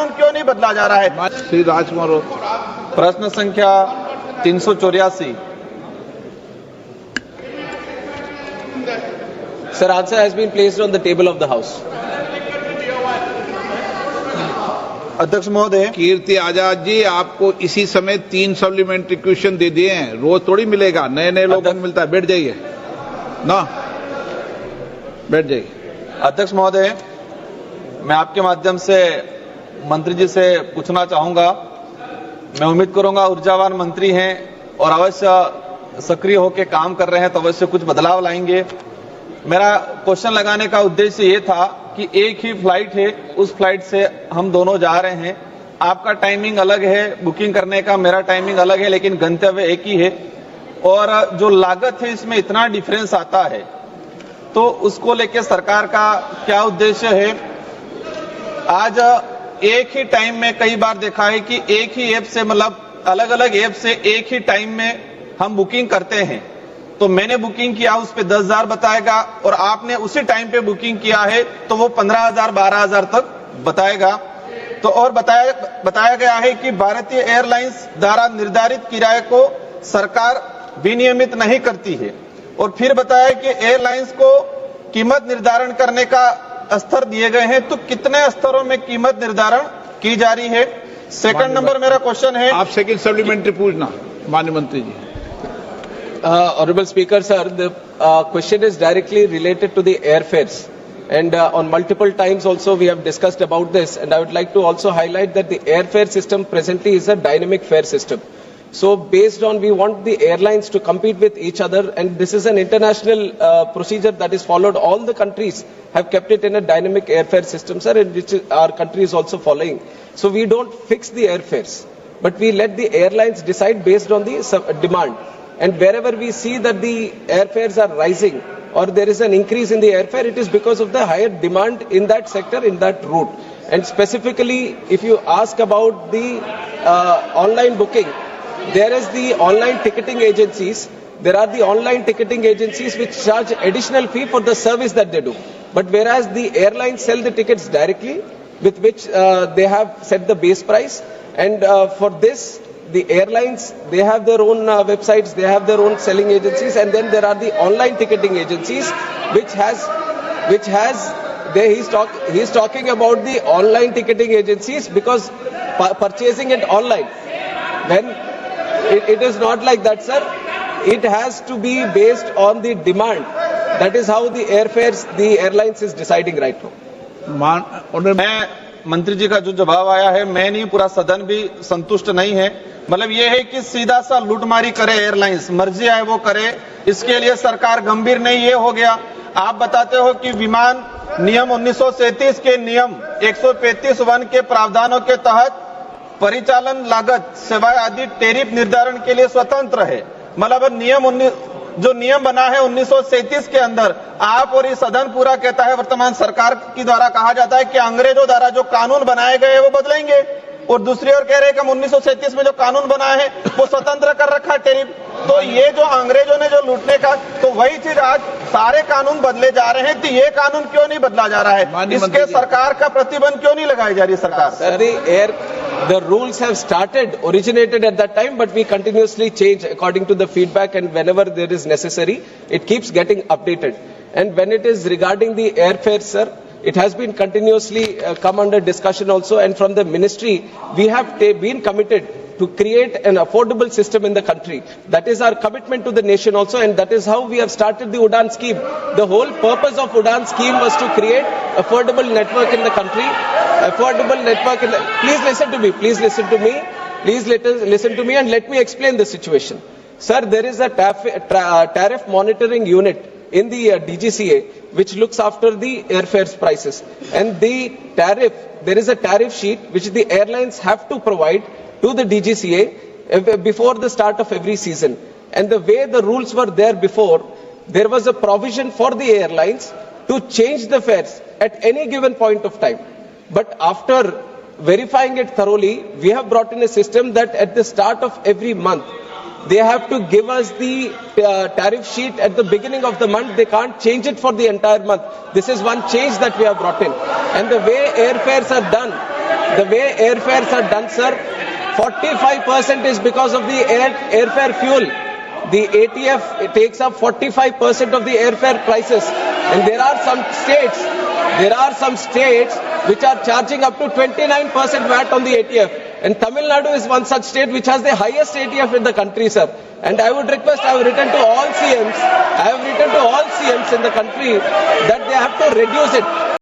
कानून क्यों नहीं बदला जा रहा है? श्री राजकुमार, प्रश्न संख्या 384। Sir, answer has been placed on the table of the House. अध्यक्ष महोदय, कीर्ति आजाद जी, आपको इसी समय 3 सप्लीमेंट्री क्वेश्चन दे दिए हैं। रोज थोड़ी मिलेगा, नए नए लोगों को मिलता है। बैठ जाइए ना, बैठ जाइए। अध्यक्ष महोदय, मैं आपके माध्यम से मंत्री जी से पूछना चाहूंगा। मैं उम्मीद करूंगा ऊर्जावान मंत्री हैं और अवश्य सक्रिय होकर काम कर रहे हैं, तो अवश्य कुछ बदलाव लाएंगे। मेरा क्वेश्चन लगाने का उद्देश्य ये था कि एक ही फ्लाइट है, उस फ्लाइट से हम दोनों जा रहे हैं। आपका टाइमिंग अलग है बुकिंग करने का, मेरा टाइमिंग अलग है, लेकिन गंतव्य एक ही है। और जो लागत है इसमें इतना डिफरेंस आता है, तो उसको लेकर सरकार का क्या उद्देश्य है? आज एक ही टाइम में कई बार देखा है कि एक ही ऐप से, मतलब अलग अलग ऐप से एक ही टाइम में हम बुकिंग करते हैं। तो मैंने बुकिंग किया, उस पे 10,000 बताएगा, और आपने उसी टाइम पे बुकिंग किया है तो वो 15,000 12,000 तक बताएगा। तो और बताया गया है कि भारतीय एयरलाइंस द्वारा निर्धारित किराए को सरकार विनियमित नहीं करती है। और फिर बताया कि एयरलाइंस को कीमत निर्धारण करने का स्तर दिए गए हैं, तो कितने स्तरों में कीमत निर्धारण की जा रही है? सेकंड नंबर मेरा क्वेश्चन है। आप सेकंड सप्लीमेंट्री पूछना माननीय मंत्री जी। Honorable Speaker, sir, the question is directly related to the airfares. And on multiple times also we have discussed about this, and I would like to also highlight that the airfare system presently is a dynamic fare system. So based on, we want the airlines to compete with each other, and this is an international procedure that is followed. All the countries have kept it in a dynamic airfare system, sir, and which our country is also following. So we don't fix the airfares, but we let the airlines decide based on the demand. And wherever we see that the airfares are rising or there is an increase in the airfare, it is because of the higher demand in that sector, in that route. And specifically, if you ask about the online booking, there is the online ticketing agencies. There are the online ticketing agencies which charge additional fee for the service that they do. But whereas the airlines sell the tickets directly, with which they have set the base price, and for this, the airlines, they have their own websites, they have their own selling agencies, and then there are the online ticketing agencies which has he's talking about the online ticketing agencies because purchasing it online, when it is not like that, sir. It has to be based on the demand. That is how the airfares, the airlines is deciding right now. मैं मंत्री जी का जो जवाब आया है, मैं नहीं, पूरा सदन भी संतुष्ट नहीं है। मतलब ये है कि सीधा सा लूटमारी करे एयरलाइंस, मर्जी आए वो करे, इसके लिए सरकार गंभीर नहीं। ये हो गया। आप बताते हो कि विमान नियम 1937 के नियम 135(1) के प्रावधानों के तहत परिचालन लागत, सेवाएं आदि टेरिफ निर्धारण के लिए स्वतंत्र है। मतलब जो नियम बना है 1937 के अंदर, आप और ये सदन पूरा कहता है, वर्तमान सरकार की द्वारा कहा जाता है कि अंग्रेजों द्वारा जो कानून बनाए गए वो बदलेंगे, और दूसरी ओर कह रहे हैं कि हम 1937 में जो कानून बनाए हैं वो स्वतंत्र कर रखा है टेरिफ। तो ये जो अंग्रेजों ने जो लूटने का, तो वही चीज आज सारे कानून बदले जा रहे हैं, तो ये कानून क्यों नहीं बदला जा रहा है? इसके सरकार का प्रतिबंध क्यों नहीं लगाई जा रही सरकार? The rules have originated at that time, but we continuously change according to the feedback, and whenever there is necessary, it keeps getting updated. And when it is regarding the airfare, sir, it has been continuously come under discussion also, and from the ministry, we have been committed to create an affordable system in the country. That is our commitment to the nation also, and that is how we have started the UDAN scheme. The whole purpose of UDAN scheme was to create affordable network in the country. Affordable network in the... Please listen to me. Please listen to me. Please listen to me and let me explain the situation. Sir, there is a tariff monitoring unit in the DGCA which looks after the airfares prices. And the tariff, there is a tariff sheet which the airlines have to provide to the DGCA before the start of every season. And the way the rules were there before, there was a provision for the airlines to change the fares at any given point of time. But after verifying it thoroughly, we have brought in a system that at the start of every month, they have to give us the tariff sheet at the beginning of the month. They can't change it for the entire month. This is one change that we have brought in. And the way airfares are done, sir, 45% is because of the airfare fuel. The ATF it takes up 45% of the airfare prices. And there are some states which are charging up to 29% VAT on the ATF. And Tamil Nadu is one such state which has the highest ATF in the country, sir. And I would request, I have written to all CMs in the country that they have to reduce it.